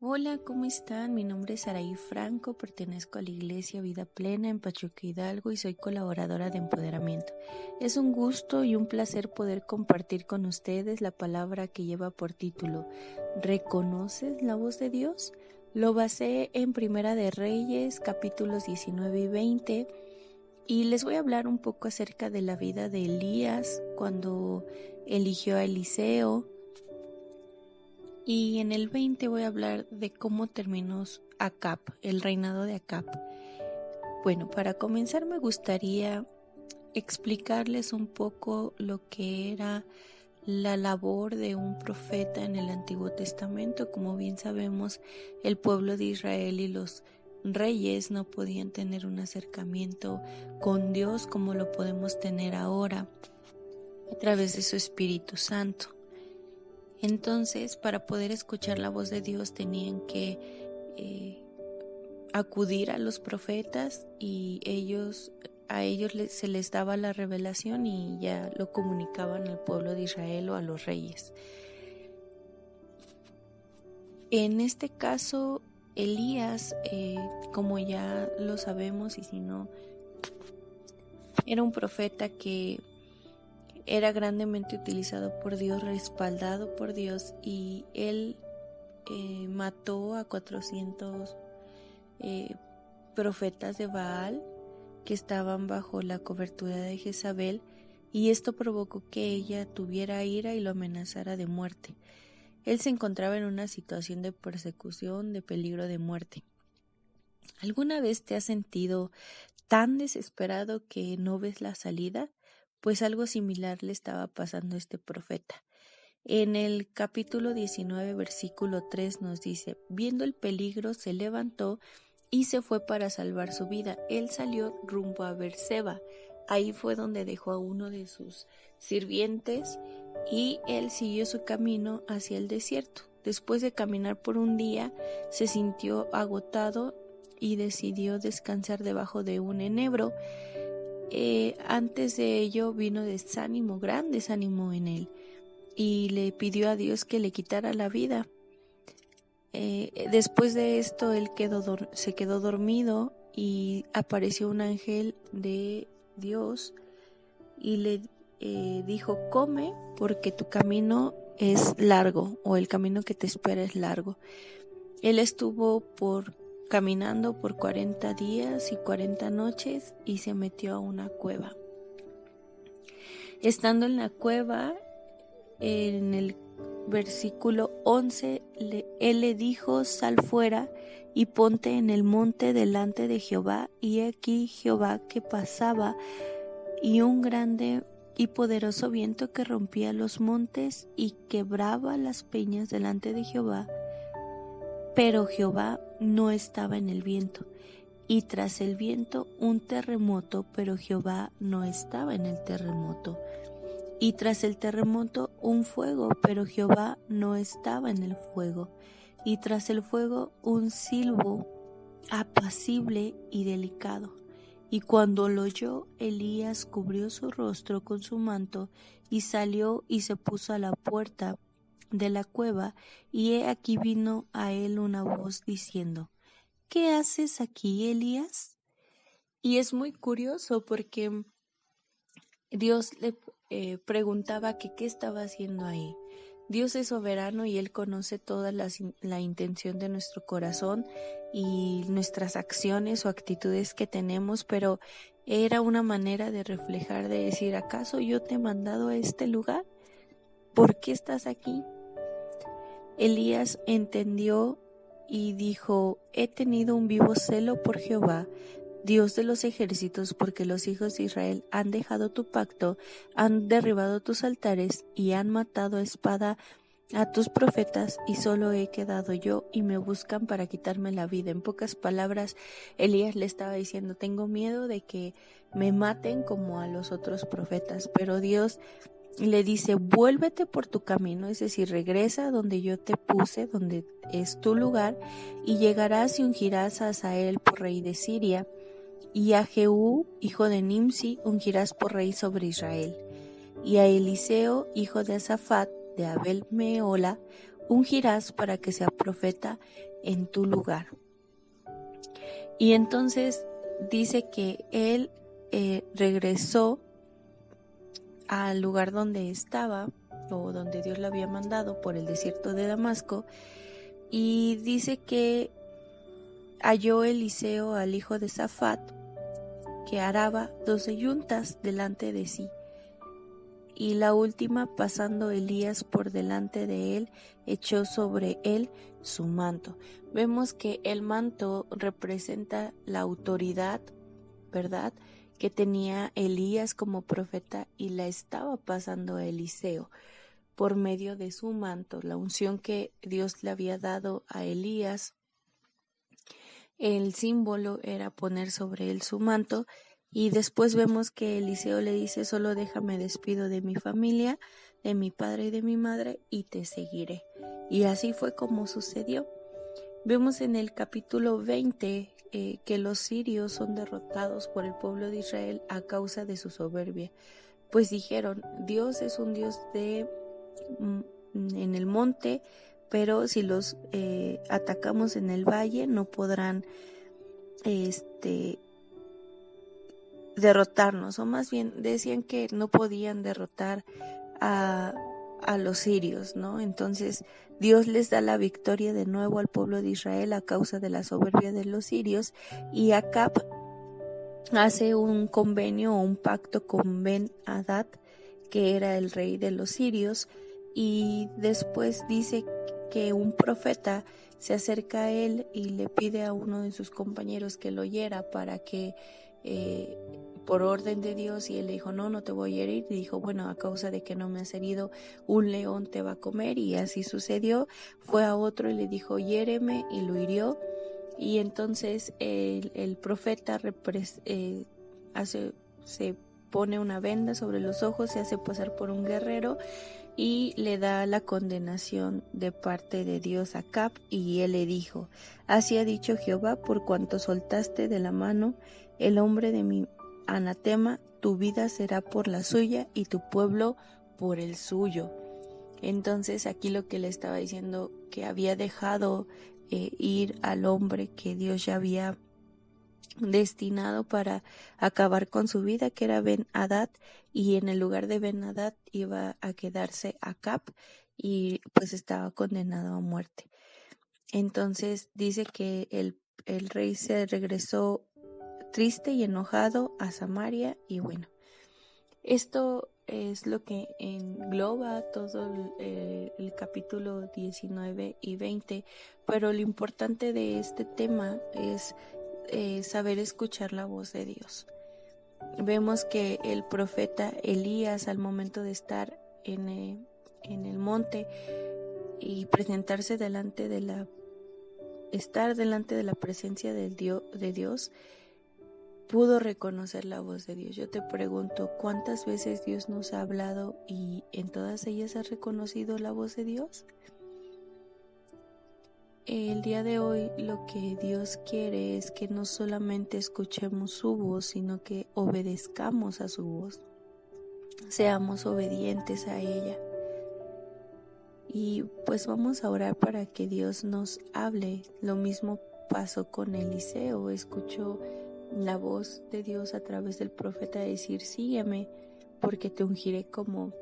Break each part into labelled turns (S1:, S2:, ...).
S1: Hola, ¿cómo están? Mi nombre es Saraí Franco, pertenezco a la Iglesia Vida Plena en Pachuca Hidalgo y soy colaboradora de empoderamiento. Es un gusto y un placer poder compartir con ustedes la palabra que lleva por título ¿Reconoces la voz de Dios? Lo basé en Primera de Reyes, capítulos 19 y 20, y les voy a hablar un poco acerca de la vida de Elías cuando eligió a Eliseo. Y en el 20 voy a hablar de cómo terminó Acab, el reinado de Acab. Bueno, para comenzar me gustaría explicarles un poco lo que era la labor de un profeta en el Antiguo Testamento. Como bien sabemos, el pueblo de Israel y los reyes no podían tener un acercamiento con Dios como lo podemos tener ahora a través de su Espíritu Santo. Entonces, para poder escuchar la voz de Dios tenían que acudir a los profetas y a ellos se les daba la revelación y ya lo comunicaban al pueblo de Israel o a los reyes. En este caso, Elías, como ya lo sabemos y si no, era un profeta que era grandemente utilizado por Dios, respaldado por Dios, y él mató a 400 profetas de Baal que estaban bajo la cobertura de Jezabel, y esto provocó que ella tuviera ira y lo amenazara de muerte. Él se encontraba en una situación de persecución, de peligro de muerte. ¿Alguna vez te has sentido tan desesperado que no ves la salida? Pues algo similar le estaba pasando a este profeta. En el capítulo 19, versículo 3 nos dice: viendo el peligro, se levantó y se fue para salvar su vida. Él salió rumbo a Berseba. Ahí fue donde dejó a uno de sus sirvientes y él siguió su camino hacia el desierto. Después de caminar por un día, se sintió agotado y decidió descansar debajo de un enebro. Antes de ello vino desánimo, gran desánimo en él, y le pidió a Dios que le quitara la vida. Después de esto él se quedó dormido y apareció un ángel de Dios y le dijo: come, porque tu camino es largo, o el camino que te espera es largo. Él estuvo caminando por 40 días y 40 noches y se metió a una cueva. Estando en la cueva, en el versículo 11, él le dijo: sal fuera y ponte en el monte delante de Jehová. Y aquí Jehová que pasaba, y un grande y poderoso viento que rompía los montes y quebraba las peñas delante de Jehová. Pero Jehová no estaba en el viento. Y tras el viento un terremoto, pero Jehová no estaba en el terremoto. Y tras el terremoto un fuego, pero Jehová no estaba en el fuego. Y tras el fuego un silbo apacible y delicado. Y cuando lo oyó, Elías cubrió su rostro con su manto y salió y se puso a la puerta de la cueva. Y he aquí vino a él una voz diciendo: ¿qué haces aquí, Elías? Y es muy curioso porque Dios le preguntaba que qué estaba haciendo ahí. Dios es soberano y Él conoce toda la intención de nuestro corazón y nuestras acciones o actitudes que tenemos, pero era una manera de reflejar, de decir: ¿acaso yo te he mandado a este lugar? ¿Por qué estás aquí? Elías entendió y dijo: he tenido un vivo celo por Jehová, Dios de los ejércitos, porque los hijos de Israel han dejado tu pacto, han derribado tus altares y han matado a espada a tus profetas, y solo he quedado yo y me buscan para quitarme la vida. En pocas palabras, Elías le estaba diciendo: tengo miedo de que me maten como a los otros profetas, pero Dios le dice: vuélvete por tu camino, es decir, regresa donde yo te puse, donde es tu lugar, y llegarás y ungirás a Hazael por rey de Siria, y a Jehú, hijo de Nimsi, ungirás por rey sobre Israel. Y a Eliseo, hijo de Asafat, de Abel Meola, ungirás para que sea profeta en tu lugar. Y entonces dice que él regresó al lugar donde estaba o donde Dios le había mandado por el desierto de Damasco, y dice que halló Eliseo al hijo de Safat, que araba 12 yuntas delante de sí, y la última, pasando Elías por delante de él, echó sobre él su manto. Vemos que el manto representa la autoridad, ¿verdad?, que tenía Elías como profeta, y la estaba pasando a Eliseo por medio de su manto, la unción que Dios le había dado a Elías. El símbolo era poner sobre él su manto, y después vemos que Eliseo le dice: solo déjame despido de mi familia, de mi padre y de mi madre, y te seguiré. Y así fue como sucedió. Vemos en el capítulo 20 que los sirios son derrotados por el pueblo de Israel a causa de su soberbia, pues dijeron: Dios es un Dios en el monte, pero si los atacamos en el valle no podrán derrotarnos, o más bien decían que no podían derrotar a los sirios, ¿no? Entonces Dios les da la victoria de nuevo al pueblo de Israel a causa de la soberbia de los sirios, y Acab hace un convenio o un pacto con Ben-Hadad, que era el rey de los sirios, y después dice que un profeta se acerca a él y le pide a uno de sus compañeros que lo hiera para que por orden de Dios, y él le dijo: no te voy a herir, y dijo: bueno, a causa de que no me has herido, un león te va a comer, y así sucedió. Fue a otro y le dijo: hiéreme, y lo hirió. Y entonces el profeta se pone una venda sobre los ojos, se hace pasar por un guerrero y le da la condenación de parte de Dios a Acab, y él le dijo: así ha dicho Jehová, por cuanto soltaste de la mano el hombre de mi anatema, tu vida será por la suya y tu pueblo por el suyo. Entonces aquí lo que le estaba diciendo, que había dejado ir al hombre que Dios ya había destinado para acabar con su vida, que era Ben-Hadad, y en el lugar de Ben-Hadad iba a quedarse Acab, y pues estaba condenado a muerte. Entonces dice que el rey se regresó triste y enojado a Samaria, y bueno, esto es lo que engloba todo el capítulo 19 y 20, pero lo importante de este tema es saber escuchar la voz de Dios. Vemos que el profeta Elías, al momento de estar en el monte y presentarse delante de la presencia de Dios, pudo reconocer la voz de Dios. Yo te pregunto, ¿cuántas veces Dios nos ha hablado y en todas ellas has reconocido la voz de Dios? El día de hoy lo que Dios quiere es que no solamente escuchemos su voz, sino que obedezcamos a su voz, seamos obedientes a ella. Y pues vamos a orar para que Dios nos hable. Lo mismo pasó con Eliseo, escuchó la voz de Dios a través del profeta decir: sígueme porque te ungiré como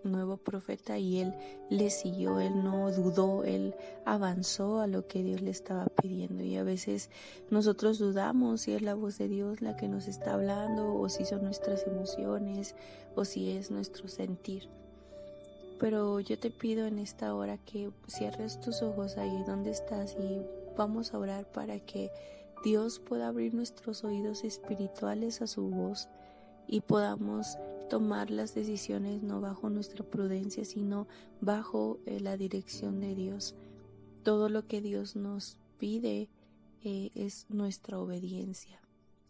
S1: nuevo profeta, y él le siguió, él no dudó, él avanzó a lo que Dios le estaba pidiendo. Y a veces nosotros dudamos si es la voz de Dios la que nos está hablando, o si son nuestras emociones, o si es nuestro sentir. Pero yo te pido en esta hora que cierres tus ojos ahí donde estás, y vamos a orar para que Dios pueda abrir nuestros oídos espirituales a su voz, y podamos tomar las decisiones no bajo nuestra prudencia, sino bajo la dirección de Dios. Todo lo que Dios nos pide es nuestra obediencia.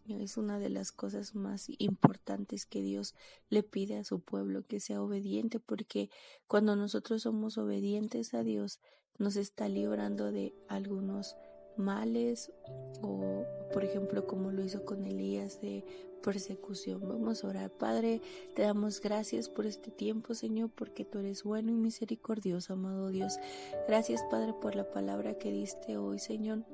S1: Es una de las cosas más importantes que Dios le pide a su pueblo, que sea obediente, porque cuando nosotros somos obedientes a Dios, nos está librando de algunos males o, por ejemplo, como lo hizo con Elías, de persecución. Vamos a orar. Padre, te damos gracias por este tiempo, Señor, porque tú eres bueno y misericordioso, amado Dios. Gracias, Padre, por la palabra que diste hoy, Señor.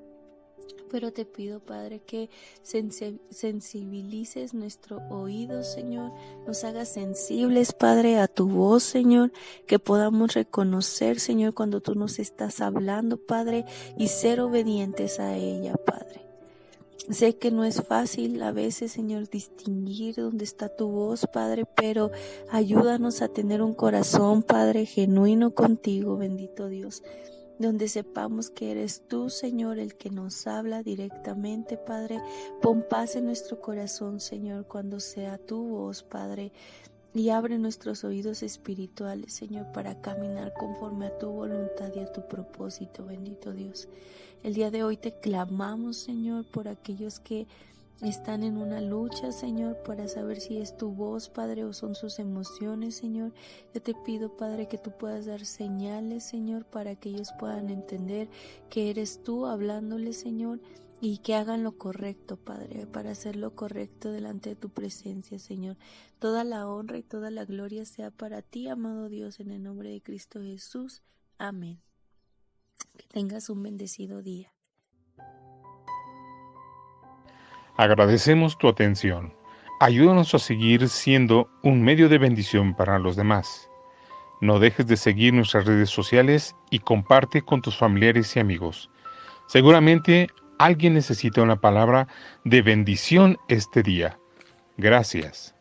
S1: Pero te pido, Padre, que sensibilices nuestro oído, Señor, nos hagas sensibles, Padre, a tu voz, Señor, que podamos reconocer, Señor, cuando tú nos estás hablando, Padre, y ser obedientes a ella, Padre. Sé que no es fácil a veces, Señor, distinguir dónde está tu voz, Padre, pero ayúdanos a tener un corazón, Padre, genuino contigo, bendito Dios, donde sepamos que eres tú, Señor, el que nos habla directamente, Padre. Pon paz en nuestro corazón, Señor, cuando sea tu voz, Padre. Y abre nuestros oídos espirituales, Señor, para caminar conforme a tu voluntad y a tu propósito, bendito Dios. El día de hoy te clamamos, Señor, por aquellos que están en una lucha, Señor, para saber si es tu voz, Padre, o son sus emociones, Señor. Yo te pido, Padre, que tú puedas dar señales, Señor, para que ellos puedan entender que eres tú hablándoles, Señor, y que hagan lo correcto, Padre, para hacer lo correcto delante de tu presencia, Señor. Toda la honra y toda la gloria sea para ti, amado Dios, en el nombre de Cristo Jesús. Amén. Que tengas un bendecido día.
S2: Agradecemos tu atención. Ayúdanos a seguir siendo un medio de bendición para los demás. No dejes de seguir nuestras redes sociales y comparte con tus familiares y amigos. Seguramente alguien necesita una palabra de bendición este día. Gracias.